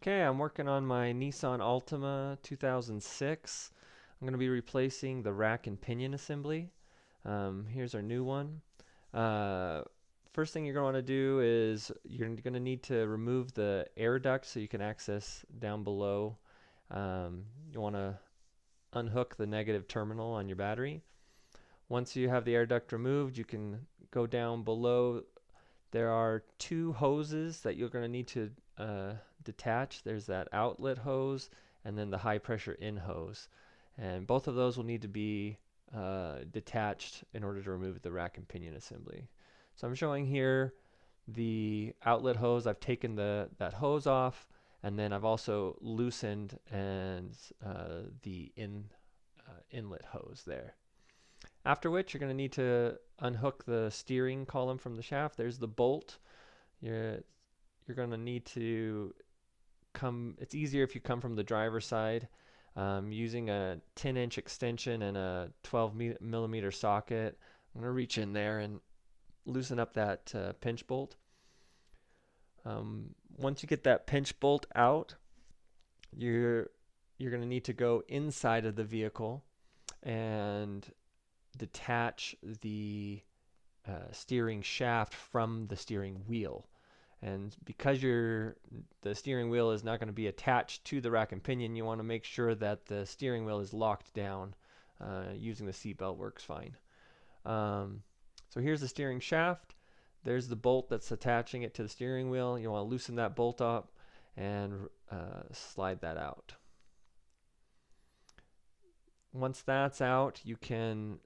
Okay, I'm working on my Nissan Altima 2006. I'm going to be replacing the rack and pinion assembly. Here's our new one. Uh, First thing you're going to want to do is you're going to need to remove the air duct so you can access down below. You want to unhook the negative terminal on your battery. Once you have the air duct removed, you can go down below. There are two hoses that you're going to need to detach. There's that outlet hose and then the high pressure in hose. And both of those will need to be detached in order to remove the rack and pinion assembly. So I'm showing here the outlet hose. I've taken that hose off, and then I've also loosened and the inlet hose there. After which you're going to need to unhook the steering column from the shaft. There's the bolt. You're you're going to need to come. It's easier if you come from the driver's side, using a 10-inch extension and a 12 millimeter socket. I'm going to reach in there and loosen up that pinch bolt. Once you get that pinch bolt out, you're you're going to need to go inside of the vehicle and detach the steering shaft from the steering wheel. And because the steering wheel is not going to be attached to the rack and pinion, you want to make sure that the steering wheel is locked down. Using the seatbelt works fine. So here's the steering shaft. There's the bolt that's attaching it to the steering wheel. You want to loosen that bolt up and slide that out. Once that's out, you can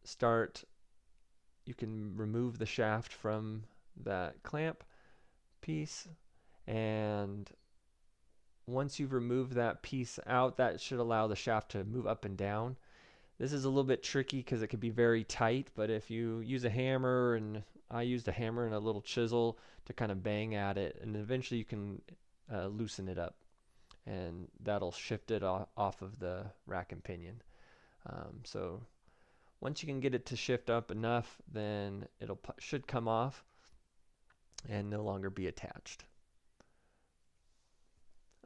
remove the shaft from that clamp piece, and once you've removed that piece out, that should allow the shaft to move up and down. This is a little bit tricky because it can be very tight, but if you use a hammer, and I used a hammer and a little chisel to kind of bang at it, and eventually you can loosen it up, and that'll shift it off of the rack and pinion. So once you can get it to shift up enough, then should come off and no longer be attached.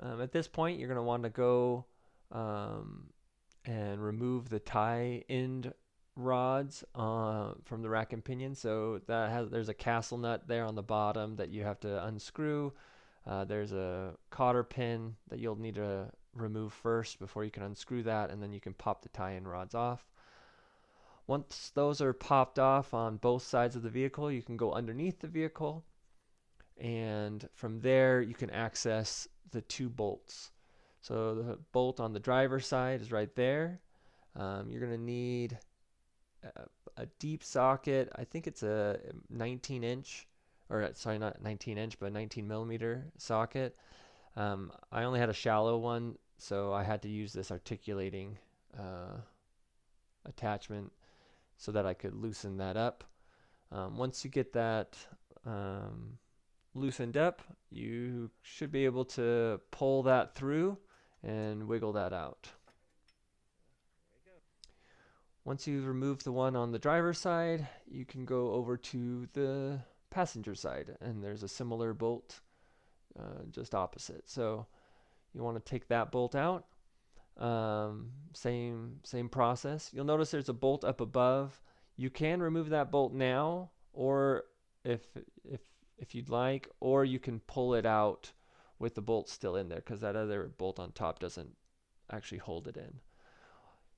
At this point, you're going to want to go um, and remove the tie end rods from the rack and pinion. So there's a castle nut there on the bottom that you have to unscrew. There's a cotter pin that you'll need to remove first before you can unscrew that, and then you can pop the tie end rods off. Once those are popped off on both sides of the vehicle, you can go underneath the vehicle, and from there you can access the two bolts. So the bolt on the driver's side is right there. You're going to need a deep socket. I think it's a 19 inch, or sorry, not 19 inch, but 19 millimeter socket. I only had a shallow one, so I had to use this articulating attachment so that I could loosen that up. Once you get that loosened up, you should be able to pull that through and wiggle that out. Once you've removed the one on the driver's side, you can go over to the passenger side, and there's a similar bolt just opposite. So you want to take that bolt out. Same process. You'll notice there's a bolt up above. You can remove that bolt now, or if if if you'd like, or you can pull it out with the bolt still in there, because that other bolt on top doesn't actually hold it in.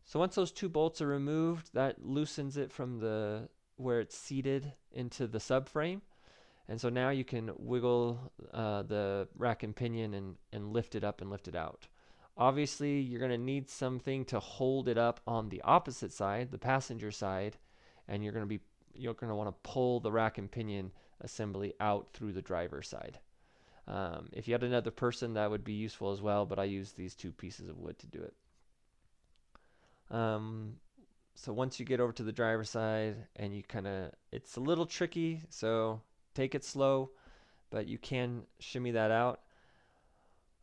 So once those two bolts are removed, that loosens it from where it's seated into the subframe. And so now you can wiggle the rack and pinion and lift it up and lift it out. Obviously, you're going to need something to hold it up on the opposite side, the passenger side, and you're going to want to pull the rack and pinion assembly out through the driver's side. If you had another person, that would be useful as well, but I used these two pieces of wood to do it. Um, so once you get over to the driver's side, and it's a little tricky, so take it slow, but you can shimmy that out.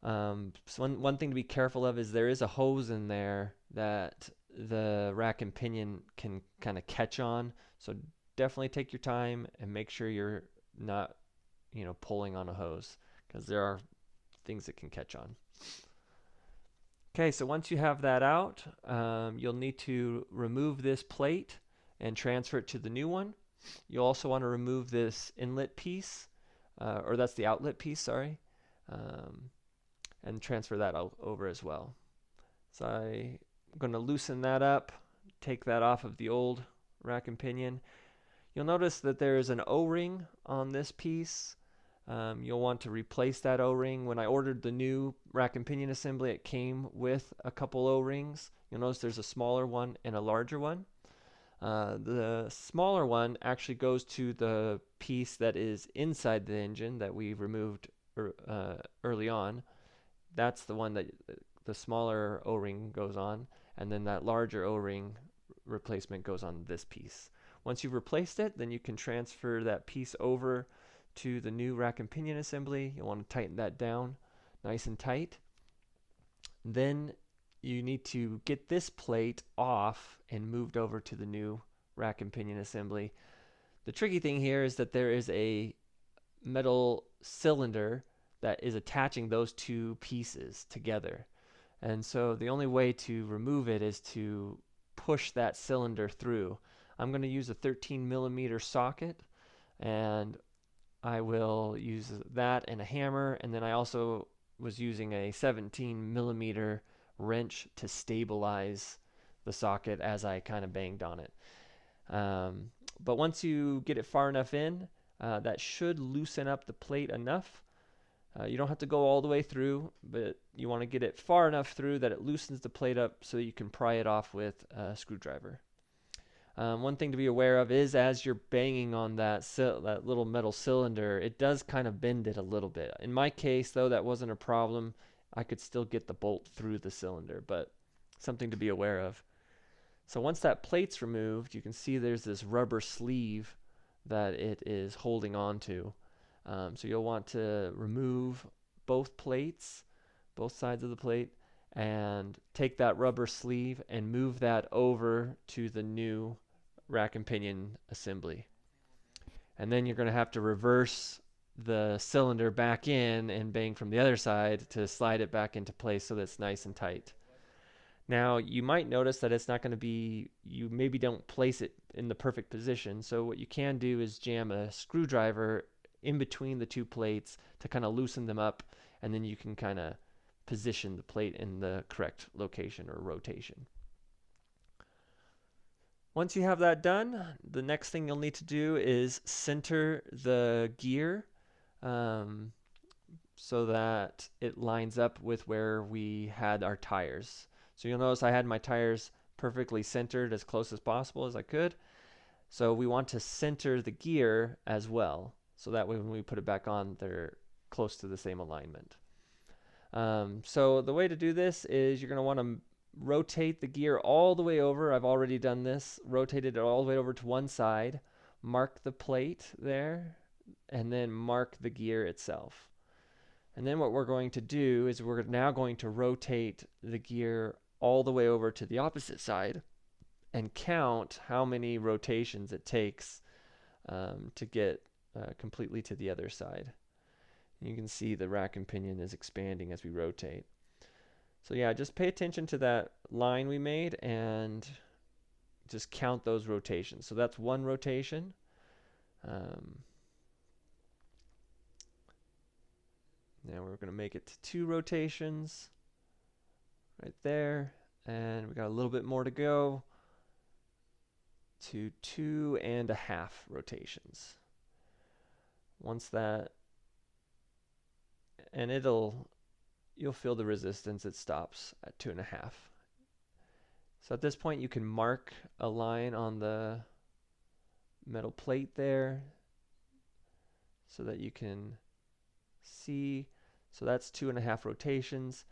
So one thing to be careful of is there is a hose in there that the rack and pinion can kind of catch on. So definitely take your time and make sure you're not, pulling on a hose, because there are things it can catch on. Okay, so once you have that out, you'll need to remove this plate and transfer it to the new one. You'll also want to remove this inlet piece, or that's the outlet piece, sorry, and transfer that over as well. So I'm going to loosen that up, take that off of the old rack and pinion. You'll notice that there is an O-ring on this piece. You'll want to replace that O-ring. When I ordered the new rack and pinion assembly, it came with a couple O-rings. You'll notice there's a smaller one and a larger one. The smaller one actually goes to the piece that is inside the engine that we removed early on. That's the one that the smaller O-ring goes on, and then that larger O-ring replacement goes on this piece. Once you've replaced it, then you can transfer that piece over to the new rack and pinion assembly. You'll want to tighten that down nice and tight. Then you need to get this plate off and moved over to the new rack and pinion assembly. The tricky thing here is that there is a metal cylinder that is attaching those two pieces together. And so the only way to remove it is to push that cylinder through. I'm going to use a 13mm socket, and I will use that and a hammer, and then I also was using a 17mm wrench to stabilize the socket as I kind of banged on it. But once you get it far enough in, that should loosen up the plate enough. You don't have to go all the way through, but you want to get it far enough through that it loosens the plate up so you can pry it off with a screwdriver. One thing to be aware of is as you're banging on that little metal cylinder, it does kind of bend it a little bit. In my case, though, that wasn't a problem. I could still get the bolt through the cylinder, but something to be aware of. So once that plate's removed, you can see there's this rubber sleeve that it is holding on to. So you'll want to remove both plates, both sides of the plate, and take that rubber sleeve and move that over to the new rack and pinion assembly. And then you're going to have to reverse the cylinder back in and bang from the other side to slide it back into place so that it's nice and tight. Now you might notice that it's not going to be, you maybe don't place it in the perfect position, so what you can do is jam a screwdriver in between the two plates to kind of loosen them up, and then you can kind of position the plate in the correct location or rotation. Once you have that done, the next thing you'll need to do is center the gear so that it lines up with where we had our tires. So you'll notice I had my tires perfectly centered as close as possible as I could. So we want to center the gear as well, so that way when we put it back on, they're close to the same alignment. So the way to do this is you're going to want to rotate the gear all the way over. I've already done this. Rotated it all the way over to one side. Mark the plate there, and then mark the gear itself. And then what we're going to do is we're now going to rotate the gear all the way over to the opposite side and count how many rotations it takes to get completely to the other side. You can see the rack and pinion is expanding as we rotate. So yeah, just pay attention to that line we made and just count those rotations. So that's one rotation. Now we're going to make it to 2 rotations right there, and we got a little bit more to go to 2.5 rotations. Once that, and you'll feel the resistance, it stops at 2.5. So at this point you can mark a line on the metal plate there so that you can see. So that's 2.5 rotations.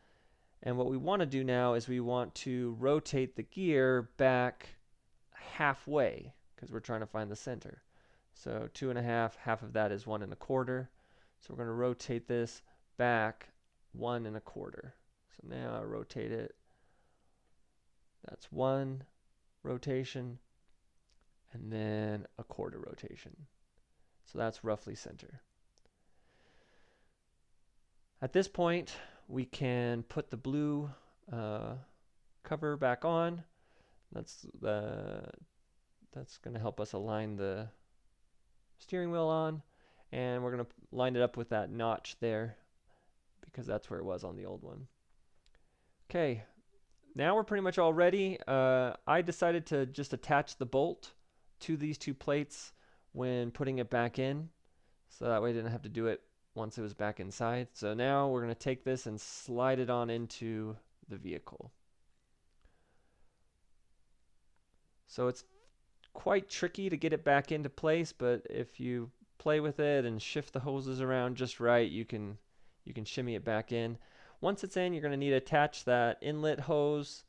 And what we want to do now is we want to rotate the gear back halfway because we're trying to find the center. So 2.5, half of that is 1.25. So we're going to rotate this back 1.25. So now I rotate it. That's 1 rotation and then 1/4 rotation. So that's roughly center. At this point, we can put the blue cover back on. That's going to help us align the steering wheel on, and we're going to line it up with that notch there because that's where it was on the old one. Okay, now we're pretty much all ready. I decided to just attach the bolt to these two plates when putting it back in, so that way I didn't have to do it once it was back inside. So now we're going to take this and slide it on into the vehicle. So it's quite tricky to get it back into place, but if you play with it and shift the hoses around just right, you can shimmy it back in. Once it's in, you're going to need to attach that inlet hose,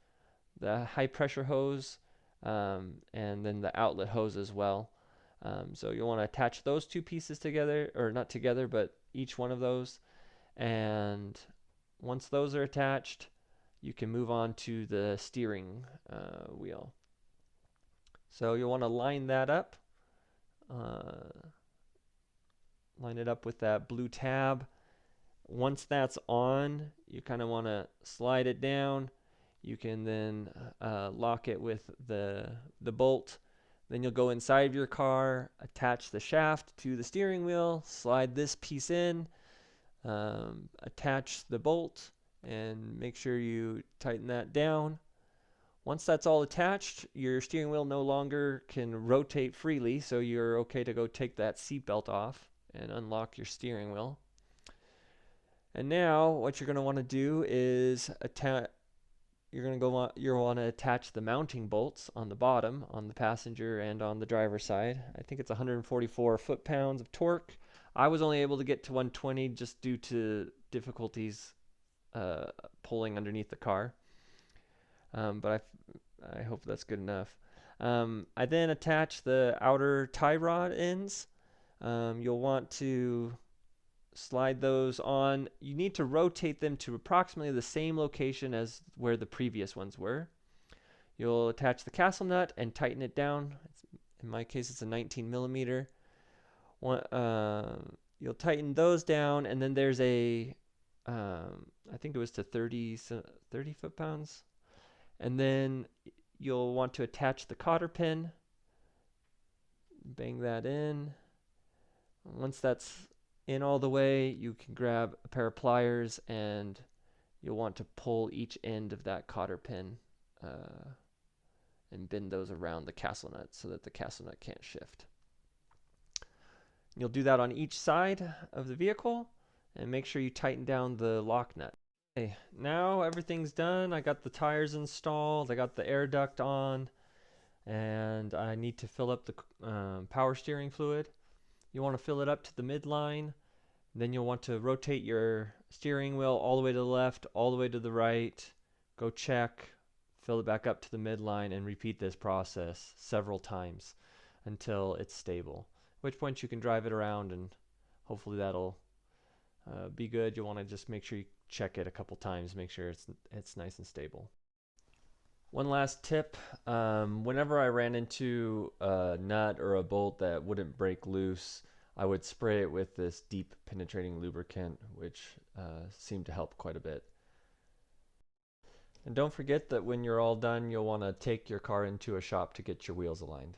the high pressure hose, and then the outlet hose as well. So you'll want to attach those two pieces together, or not together, but each one of those. And once those are attached, you can move on to the steering wheel. So you'll want to line that up. Line it up with that blue tab. Once that's on, you kind of want to slide it down. You can then lock it with the bolt. Then you'll go inside of your car, attach the shaft to the steering wheel, slide this piece in, attach the bolt, and make sure you tighten that down. Once that's all attached, your steering wheel no longer can rotate freely, so you're okay to go take that seatbelt off and unlock your steering wheel. And now what you're going to want to do is you'll want to attach the mounting bolts on the bottom, on the passenger and on the driver's side. I think it's 144 foot-pounds of torque. I was only able to get to 120 just due to difficulties pulling underneath the car. But I hope that's good enough. I then attach the outer tie rod ends. You'll want to slide those on. You need to rotate them to approximately the same location as where the previous ones were. You'll attach the castle nut and tighten it down. In my case, it's a 19 millimeter. You'll tighten those down, and then there's I think it was to 30 foot-pounds. And then you'll want to attach the cotter pin. Bang that in. Once that's in all the way, you can grab a pair of pliers and you'll want to pull each end of that cotter pin and bend those around the castle nut so that the castle nut can't shift. You'll do that on each side of the vehicle and make sure you tighten down the lock nut. Okay, now everything's done. I got the tires installed, I got the air duct on, and I need to fill up the power steering fluid. You want to fill it up to the midline, then you'll want to rotate your steering wheel all the way to the left, all the way to the right, go check, fill it back up to the midline, and repeat this process several times until it's stable. At which point you can drive it around and hopefully that'll be good. You'll want to just make sure you check it a couple times, make sure it's nice and stable. One last tip, whenever I ran into a nut or a bolt that wouldn't break loose, I would spray it with this deep penetrating lubricant, which seemed to help quite a bit. And don't forget that when you're all done, you'll want to take your car into a shop to get your wheels aligned.